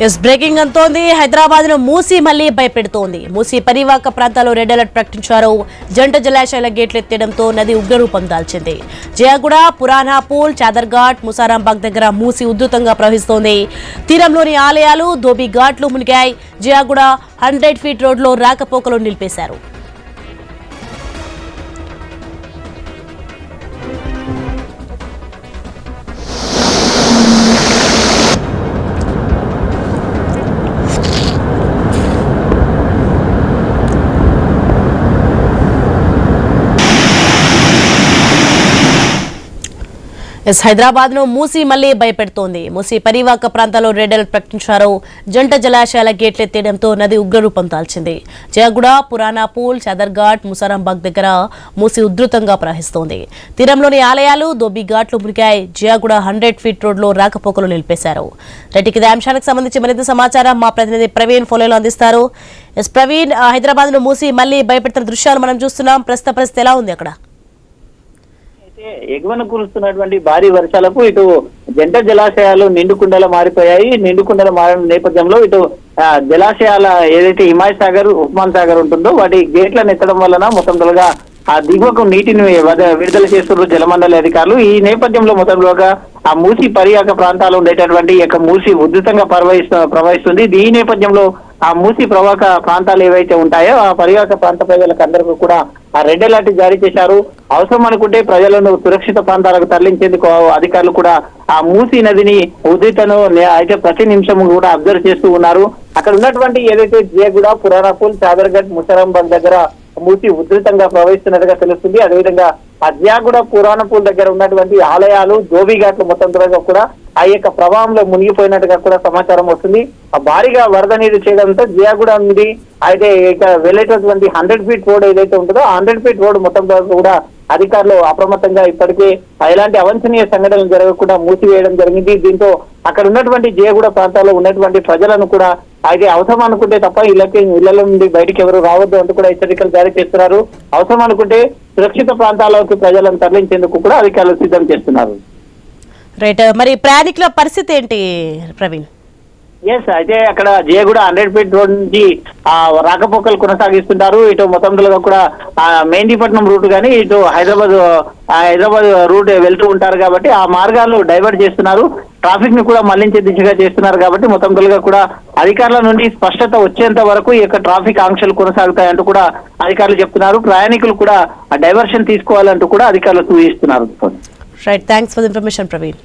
Yes breaking అంటోంది. హైదరాబాద్ ను మూసి మళ్లీ భయపెడుతోంది. మూసి పరివాహక ప్రాంతాల్లో రెడ్ అలర్ట్ ప్రకటించారు. జంట జలాశయాల గేట్లు ఎత్తేయడంతో నది ఉగ్రరూపం దాల్చింది. జయాగూడ, పురానాపూల్, చాదర్ఘాట్, ముసారాంబాగ్ దగ్గర మూసి ఉధృతంగా ప్రవహిస్తోంది. తీరంలోని ఆలయాలు, ధోబీ ఘాట్లు మునిగాయి. జయాగూడ 100 ఫీట్ రోడ్లో రాకపోకలు నిలిపేశారు. హైదరాబాద్ ను మూసి మళ్లీ భయపెడుతోంది. మూసి పరివాహక ప్రాంతాల్లో రెడ్ అలర్ట్ ప్రకటించారు. జంట జలాశయాల గేట్లు ఎత్తేయడంతో నది ఉగ్రరూపం దాల్చింది. జయగూడ, పురానాపూల్, చాదర్ఘాట్, ముసారాంబాగ్ దగ్గర మూసి ఉధృతంగా ప్రవహిస్తోంది. తీరంలోని ఆలయాలు, ధోబీ ఘాట్లు మునిగాయి. జయగూడ 100 ఫీట్ రోడ్లో రాకపోకలు నిలిపేశారు. రైట్, ఇదే అంశానికి సంబంధించి మరింత సమాచారం మా ప్రతినిధి ప్రవీణ్ ఫోన్లో అందిస్తారు. ఎస్ ప్రవీణ్, హైదరాబాద్ ను మూసి మళ్లీ భయపెడుతున్న దృశ్యాలు మనం చూస్తున్నాం. ప్రస్తుత పరిస్థితి ఎలా ఉంది అక్కడ? ఎగువన కురుస్తున్నటువంటి భారీ వర్షాలకు ఇటు జంట జలాశయాలు నిండుకుండలా మారిపోయాయి. నిండుకుండలా మారిన నేపథ్యంలో ఇటు జలాశయాల ఏదైతే హిమాయత్ సాగర్, ఉస్మాన్ సాగర్ ఉంటుందో వాటి గేట్లను ఎత్తడం వలన మొత్తం తొలగా ఆ దిగువకు నీటిని విడుదల చేస్తున్నారు జలమండలి అధికారులు. ఈ నేపథ్యంలో మొత్తంలోగా ఆ మూసి పరివాహక ప్రాంతాలు ఉండేటటువంటి మూసి ఉధృతంగా ప్రవహిస్తుంది. ఈ నేపథ్యంలో ఆ మూసి ప్రవాహక ప్రాంతాలు ఏవైతే ఉంటాయో ఆ పరివాహక ప్రాంత ప్రజలకు అందరికీ కూడా ఆ రెడ్ అలర్ట్ జారీ చేశారు. అవసరం అనుకుంటే ప్రజలను సురక్షిత ప్రాంతాలకు తరలించేందుకు అధికారులు కూడా ఆ మూసి నదిని ఉధృతను అయితే ప్రతి నిమిషం కూడా అబ్జర్వ్ చేస్తూ ఉన్నారు. అక్కడ ఉన్నటువంటి ఏదైతే జయగూడ, పురానాపూల్, చాదర్ఘాట్, ముసారాంబాగ్ దగ్గర మూసి ఉధృతంగా ప్రవహిస్తున్నట్టుగా తెలుస్తుంది. అదేవిధంగా ఆ జయగూడ, పురానాపూల్ దగ్గర ఉన్నటువంటి ఆలయాలు, ధోబీ ఘాట్లు మొత్తం కూడా ఆ యొక్క ప్రవాహంలో మునిగిపోయినట్టుగా కూడా సమాచారం వస్తుంది. ఆ భారీగా వరద నీరు చేయడంతో జయగూడ నుండి అయితే ఇక వెళ్ళేటటువంటి 100 ఫీట్ రోడ్ ఏదైతే ఉంటుందో ఆ 100 ఫీట్ రోడ్ మొత్తం కూడా అధికారులు అప్రమత్తంగా ఇప్పటికే ఎలాంటి అవాంఛనీయ సంఘటనలు జరగకుండా మూసివేయడం జరిగింది. దీంతో అక్కడ ఉన్నటువంటి జయగూడ ప్రాంతాల్లో ఉన్నటువంటి ప్రజలను కూడా అయితే అవసరం అనుకుంటే తప్ప ఇళ్ల నుండి బయటికి ఎవరు రావద్దు అంటూ కూడా హెచ్చరికలు జారీ చేస్తున్నారు. అవసరం అనుకుంటే సురక్షిత ప్రాంతాల్లోకి ప్రజలను తరలించేందుకు కూడా అధికారులు సిద్ధం చేస్తున్నారు. రైట్, మరి ప్రయాణికుల పరిస్థితి ఏంటి ప్రవీణ్? ఎస్, అయితే అక్కడ జయగూడ 100 ఫీట్ రోడ్ నుంచి రాకపోకలు కొనసాగిస్తుంటారు. ఇటు మొత్తంలో కూడా మెహందీపట్నం రూట్ కానీ ఇటు హైదరాబాద్ రూట్ వెళ్తూ ఉంటారు కాబట్టి ఆ మార్గాలు డైవర్ట్ చేస్తున్నారు. ట్రాఫిక్ ని కూడా మళ్లించే దిశగా చేస్తున్నారు కాబట్టి మొత్తంగా కూడా అధికారుల నుండి స్పష్టత వచ్చేంత వరకు ఈ యొక్క ట్రాఫిక్ ఆంక్షలు కొనసాగుతాయంటూ కూడా అధికారులు చెప్తున్నారు. ప్రయాణికులు కూడా డైవర్షన్ తీసుకోవాలంటూ కూడా అధికారులు సూచిస్తున్నారు. Right, thanks for the information Praveen.